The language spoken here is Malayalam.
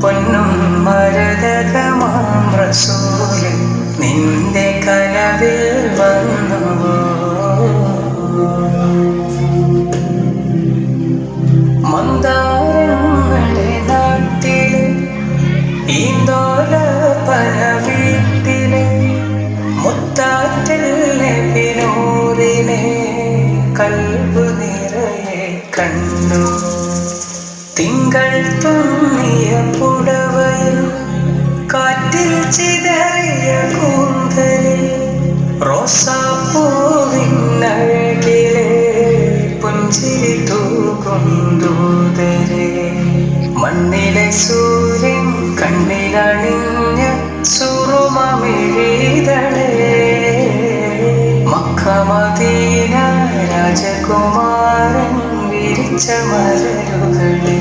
പൊന്നും മരതകമാം റസൂല് നിന്റെ കനവിൽ വന്നുവോ? മന്ദാരങ്ങളുടെ നാട്ടില് ഈന്തോല പന വീട്ടില് മുത്താറ്റിൽ നബിനൂറിനെ കൽബ് നിറയെ കണ്ടു. തിങ്കൾ തുന്നിയ പുടവയിൽ കാറ്റിൽ ചിതറിയ കൂന്തലിൽ റോസാപ്പൂവിനഴകിലെ പുഞ്ചിരി തൂകും ദൂതരെ. മണ്ണിലെ സൂര്യൻ കണ്ണിലണിഞ്ഞ സുറുമമിഴിതളേ, മക്ക മദീന രാജകുമാരൻ വിരിച്ച മലരുകളേ.